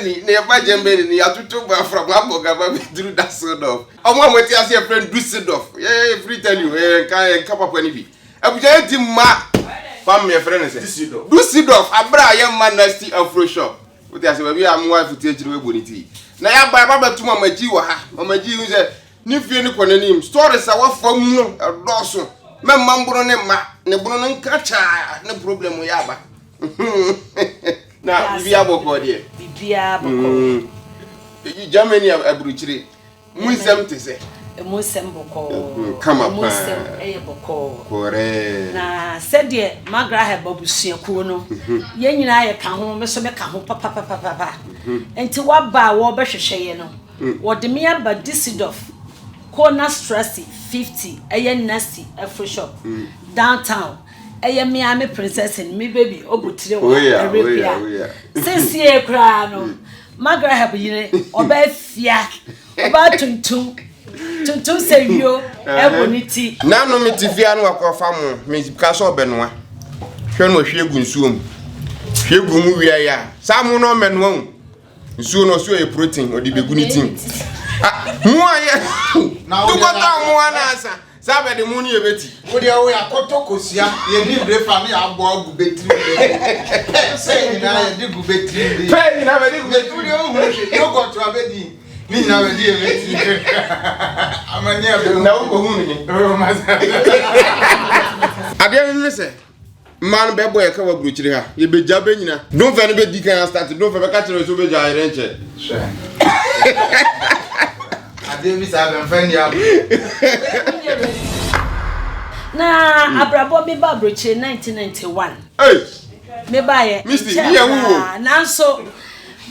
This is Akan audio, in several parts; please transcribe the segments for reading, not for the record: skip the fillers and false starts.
Jenny, near my Jembe, you have to talk about from Hamburg through that sort of. I want to tell your friend Dusseldorf. Yeah, free tell you, can come up anything. I will tell you, Ma, family friend, Dusseldorf, a bra young man nasty Afro shop. What I say, maybe I'm wife to teach you bonity. Now, I buy Baba to Mama G, Mama G, who's a new feeling for the name. Stories are what for me, a Dawson. My mambo on them, Nebron catcher, no problem with Yaba. Now, if you have a body, Germany, a bruchery. Musem to say. A Musem Boko. Come up, Musem Boko. Correct. Now, said ye, Magra had Bobusia Kuno. Yen and I come home, Mr. Mecaho, papa. And to what bar war Beshayeno. What the mere but Dissidorf. Corner Strassy, 50, a yen nasty, a free shop. Downtown. I Miami princess and me baby, Obutri, since ye crown, Magra have been obey fiac about to say you, ebonity. Now, no mitifiano of farm, Miss Castle Benoit. Colonel Shagun soon. Shagun, we are. Some no men won't. Soon or so a protein or the beginning. Now, one answer. Sabe the money a bit. Would you wear a cotocosia? You need the family of Bob Betty. Say, I did go betty. Pay, never did you got to a bedding. Me never did. I'm a near no I didn't listen. Man, bad boy, cover butcher. You be jabbing. Don't very big deacon started. Don't ever catch a super giant. Davis have friend Na abrabo me ba broche 1991. Hey. Me ba ye. Mr. Here na so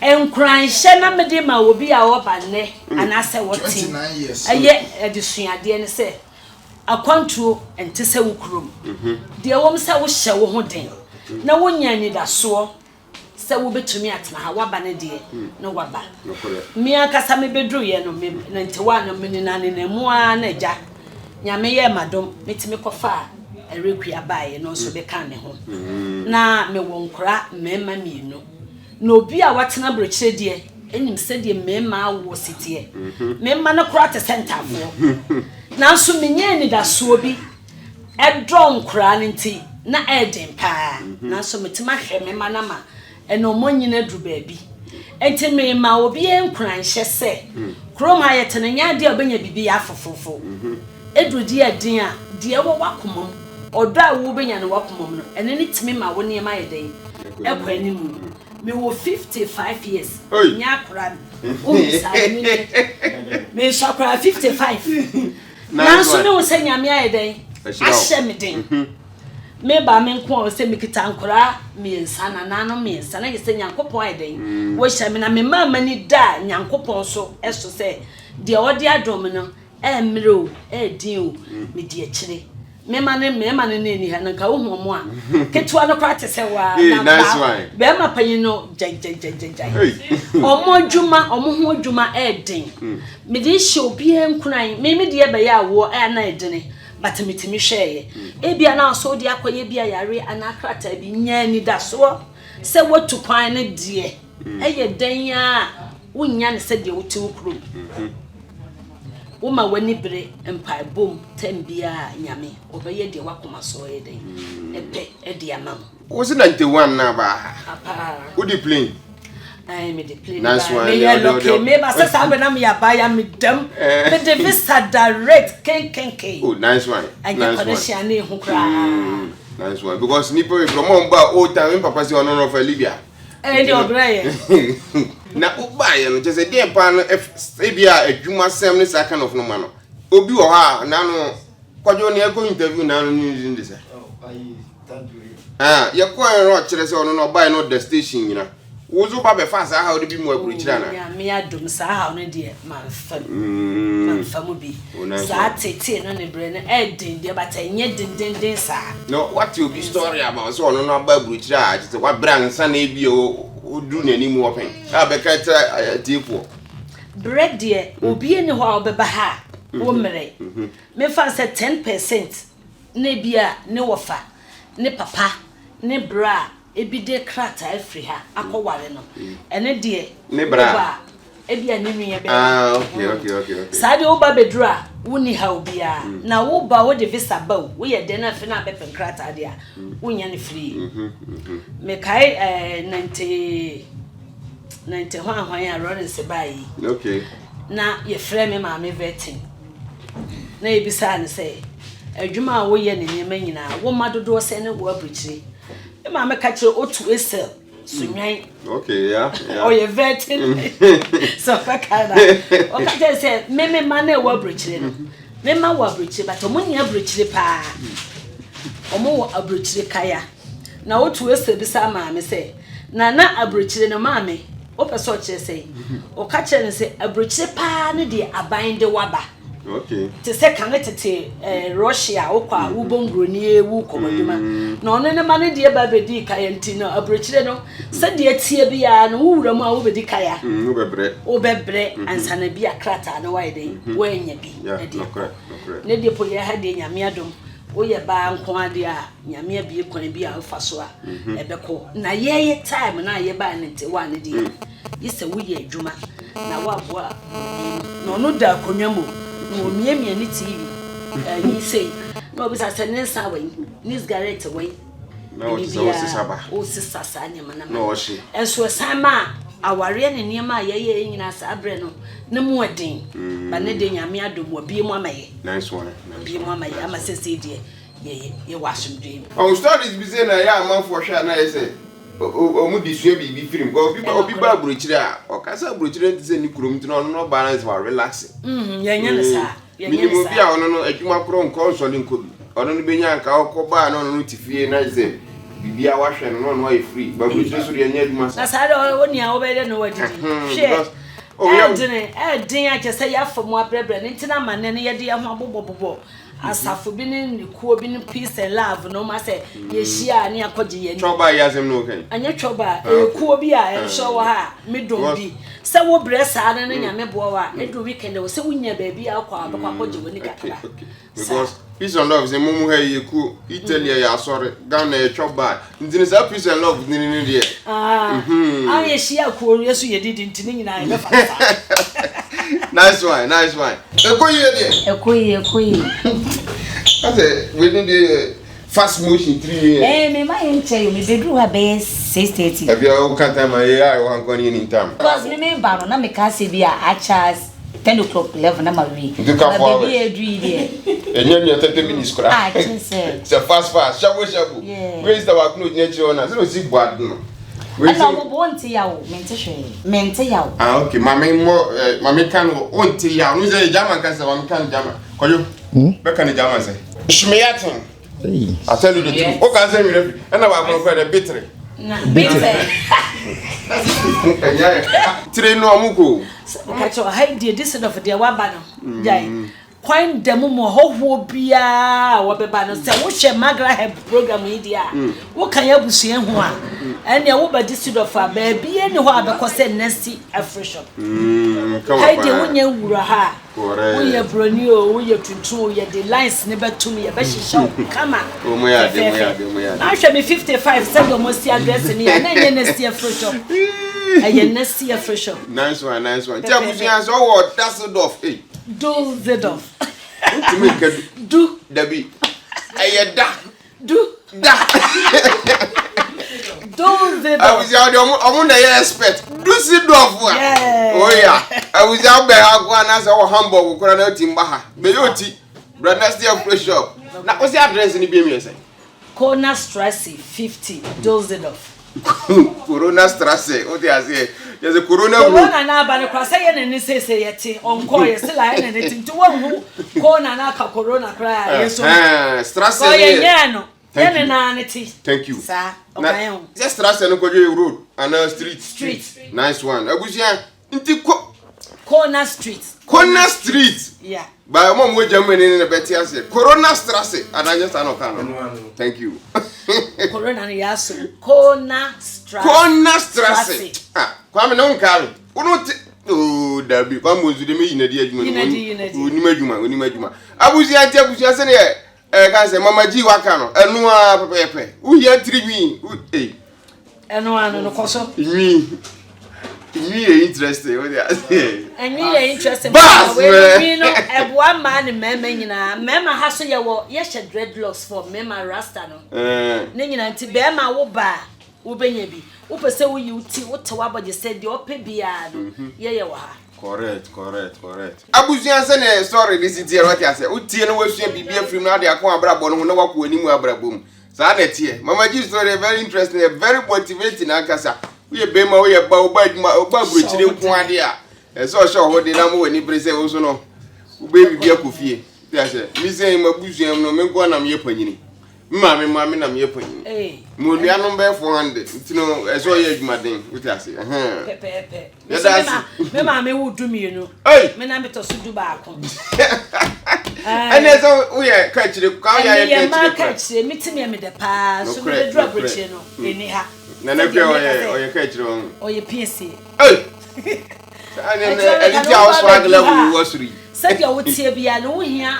enkran hye na me de ma obi a wo ba ne anase wotin. 29 years. Aye edusuade ne se akwantuo ente se wukurum. De wom se wo hye wo ho den. Na wonya ni da so. Se wo betumi atena ha waba ne de no waba mi akasa me bedru ye no me 91 no me nane na mu a na ja nyame ye madom metimi kofa erekua baaye no so be kan ne ho na me wonkora mema mienu na obi a watena brochire de enim se de mema wo sitie mema na kora te center fo na so menye ni da so bi edron kora ne nti na eden pa na so metima hwe mema na ma eno monyina dru baabi enti me ma obi enkran hye se krom ayetene nya de obenya bibi ya fofofo edru di adin a de wo wakomom odo a wo benya no wakomom no ene ni timi ma wo ne ma yeden ekwani mu me wo 55 years nya kra o misani me shakra 55 na so me wo se nya me ayeden ahye me den me ba me nko o se me kita nkora me nsana nano me nsana ye se nyankopon ayeden wo hye me na me mama ni da nyankopon so eso se de odi adom no emro edin o me de akire me ma ne ni ha nka wo hu mo a ketua no kwate se wa na be ma panyin no jai omo djuma omo hu djuma edin me de hye obi enkunan me de be ya wo na edine batemitimi hweye ebia na so de akoye bia yare anakrata bi nya ni da so se wotu kwan ne de eye dan ya wonya ne se de wotu okuru woma wani bere empai bom tambia nyame obeye de wakoma so ye den epe e de amam was 91 na ba apa who dey play me dey play nice one me look me ba se sa na me ya ba ya me dem me de visa direct ken oh nice one nice one nice one because nipo from on ba old time papa say ono for Libya de obraye na uba ye no just dey pa no e bia adwuma sem ne sa kind of no ma no obi wo ha na no kwajo ne go interview na no ni dey say ye ko en ro kire say ono no buy no the station nyina wozo ba be fa sa ha odi bi mu aburu kire na ya me adum sa ha no de man fam bi sa tete no ne bre no edin de bata nye din sa no what you be story about so ono no ba aburu kire a just wa bran sa na ebi o du nani mu open a be ka tira tipo bread de obi eni ho obeba ha wo mere me fa say 10% na bia ne wofa ne papa ne bra ebide krata afri ha akọware no ene de ne bra ebia ne nua be okay sade wo ba bedru a woni ha obia na wo ba wo de visa ba wo ye de na fe na be krata de a wonya ne free me kai 90 hwan ya Lawrence bai okay na ye frɛ me ma me vetting na ebisa ne sɛ adwuma a wo ye ne nyema nyina wo madodo sɛ ne wo abrichire me ma me ka kyerɛ otu esel sunwan okay yeah oh ye vetting so fakana o ka kyerɛ sɛ me ma na wo abrichire no me ma wo abrichire but omo nya abrichire pa omo wo abrichire kaya na otu esel bisa ma me sɛ na abrichire no ma me o person che say o ka che ne say abrochire pa ne de aban de waba okay te se kan tete Russia o kwa wo bongroni ewu komaduma na ono ne ma ne de ba bedi kayanti no abrochire no se de tie bia no wura mu a wo bedi kaya o bebre ansa na bia krata na wai den wo enya bi na de ne de po ye ha de nyame adom o ye ba nko ade a nyame abi kwan bi a fa so a ebeko na ye time na ye ba ne te wa ne de yise wo ye adwuma na wa boa no no da konwa mo no miemie ne TV yi sei no bi sa se ne sa wai ni cigarette wai na o sisaba o sisasa ne mana no o shi enso sama aware ne niema ye nyina sa abre no ne mu odin ba ne de nyame adom obi mu amaye nice one bi mu amaye ama sese de ye wasumdwe on stories bi say na ya amanfo hwa na ye say o mu disue bi film go obi ba abrochire a o ka sa abrochire nti say ni kurom ti no balance wa relax ye nya ne sa minimum bi a ono no adwuma pro nko nsole nko bi ono no benya nka okọba na ono no tifie na say bibia wa hwe no no e free ba abrochire so de nya adwuma sa na sa de woni a wo be de no wadidi hwe din a kese ya famu abrebre ne ntina manne ne ye de ya ho abobobobo asafo bi ne kuo bi ne peace and love no ma say ye hia ne akoje ye ni choba yazem no kan anya choba kuo bi a enso wa ha medom bi se wo bre sa ne nyame bo wa edu weekend wo se wunya ba bi akwa akoje woni kakra because peace and love ze mumu ha ye ku Italy ya sorry Ghana ye choba ntini sa peace and love ni de ye hia kuo yesu ye didi ntini nyina ye fa nice one ekoyi that's it we need the fast motion 3 years me ma yenche me bedru ha be 6:30 have you can time I want go in time because me ba no na me ka se bia achas 10 o'clock 11 na ma wi be edri de enye 30 minutes kura it's a fast shabu where is the work no nyechi ona so si boad no ana mo bonti yawo mente yawo okay mami kan onti yawo no say German kan say mami kan German koyo be kan German say shmeyatin I tell you the truth o kan say me refi na wa kon ko the bitre tire no amuko ka cho hai die this of the wa ba no jai kwan demo mo hoho bia wo beba no se wo hwe magra heb program yi dia wo kan ya busue ho a ene wo ba district of ba bia ni ho abekose nesti afreshop hai die wo nya wura ha wo ye broni o wo ye tuntu ye the lines ne betum ye be hihya kama o mo ya na hwe me 55 se do mo si address ni ya na nye nesti afreshop aye nesti afreshop nice one tia busuan so wo Dasseldorf do Zedorf to make do Debbie ayeda do Zedorf I was out on the expert do Zedorf oh yeah I was out by Agwan as our Hamburg ko na timba ha be yoti brother still fresh shop na what's the address ni be me say Corner Strasse 50 Dozedorf Corona Strasse o dey say there's a corona na ba ne kwasa ye ne sese yete onko ye se la ye ne tinti wonhu corona na ka corona kra ye so Strasse so ye nyano ye ne na ne ti thank you sa okay on just Strasse no ko road and street nice one abusia nti Corner Street yeah ba mom we Germany ne beti ase Corona Strasse adanya sta no kan thank you corona ne yaso Corner Strasse kwa me no nkaru uno oh dabi kwa mozu de me yinadi adwuma oni madwuma abusia se ne kan se mama ji waka no enu a pepepe uhia triwi eno anu no koso me interesting what you say and you interested Bas, we no eboa man mema nyina mema ha so ye wo ye hye dreadlocks for mema rasta no ne nyina nti be ma wo ba wo benya bi wo pese wo yuti wo te waboje said de ope bia no ye wo ha correct abusuan se ne story this is here what you say utie no wasua bibia free no ade akon abrabo no na wako animu abrabom sa na tie mama ji story very interesting very motivating akasa we be ma we ba oba brochire nko ade a so so ho de na mo wani prese wo so no wo be bibia kofie ti say mi say mabusuan no me nko na me panyini mama na me panyini mo nua no be 400 ntino so ye adwumaden wo ti say pepe me mama wo du mi no me na me to so du ba akon ene so we ka chire ka ya ka chire mitimi me de pa so me dru abrochire no eni ha na na kwa oye ka chire on oye PSC ane eliti awswag level wasuri said you would tie bia no hia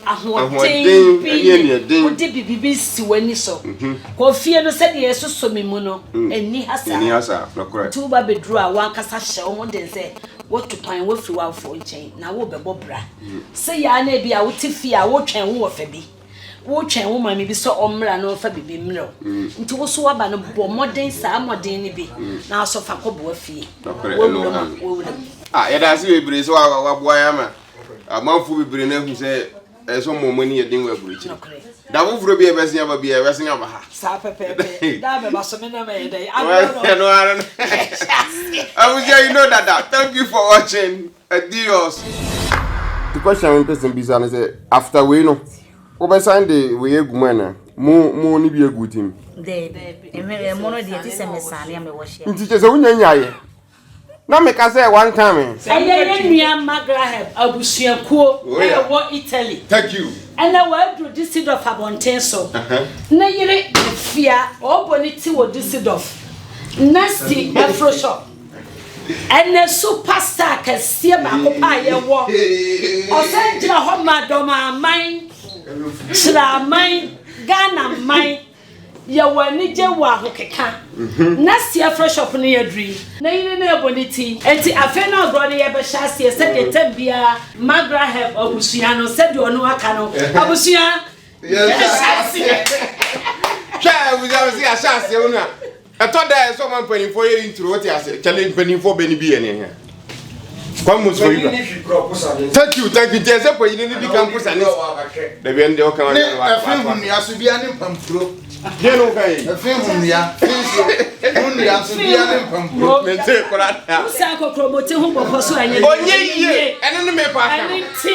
ahoden bi odi bibi si wani so ko fie no said yeso so me mu no eni hasa no correct tu ba bedru a wan kasa hye wo den se what to pan wo fi wa fo nchen na wo bebo bra se ya na bia wo ti fie a wo twen wo fa bi wo twen wo mami bi so omra no fa bibi mro nti wo so aba no bo modern sa modern ni bi na so fa ko bo afie wo ya da si bebre so wa boa ya ma amanfu bebre na hu se so momani ye den wa buruchi da wo furo bi e besia ba bi e besia ba ha sa pepe da be ba so me na me dey no I was you know that thank you for watching adios the question person bi say say after we know we sign the we egumana mo ni bi egutim de mo no de ti se mesale am wo share nti se wunya nyaye na me ka say one time aye nua magraheb abusuakuo e wo Italy thank you and I went to Düsseldorf abontenso na yire fia oboniti wo Düsseldorf nasty afro shop and the superstar kasia ba ko pa ye wo o se jira ho madoma man sra man Ghana man ya wani je wa hokeka nasty afro shop ne yadri na yire na eboniti enti afe na ogro ne ye be hyase se de tambia magraheb abusua no se de ono aka no abusua yes cha we are hyase una eto da so man pani for ye intro what you say challenge pani for beni bi ene here come mo so you thank you just say pani ni di campus ani da bi ende o kan wa afehun ni asubia ni pampro je no kai afehun ya hun ya asubia ni pampro mente kora usa ko promote hu bo so anye onye yie ene no me pa ka ani ti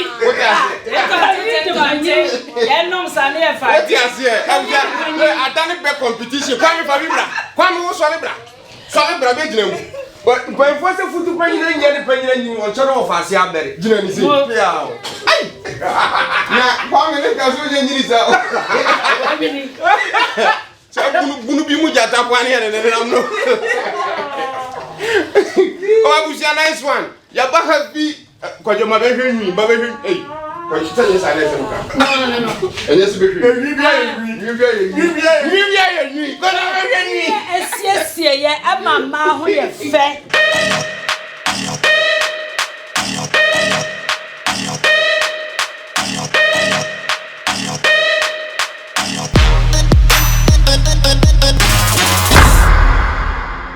enom sa ne e fa what you say atani be competition kwa mi wo so lebra be gina mu but for say futu panyina nya ni on choro of ase abere gina ni se ya ai na kwa mi ne ka so nya nyiri sa bunu bi mu jata po ani ne nam no o abusia nice one ya ba happy kwajo ma be hwenwi ba be hwen ei kwa chita ni sa na se muka no enye se be hwen ni bia ye ko na be hwen ni esiesie ye ama ma ho ye fe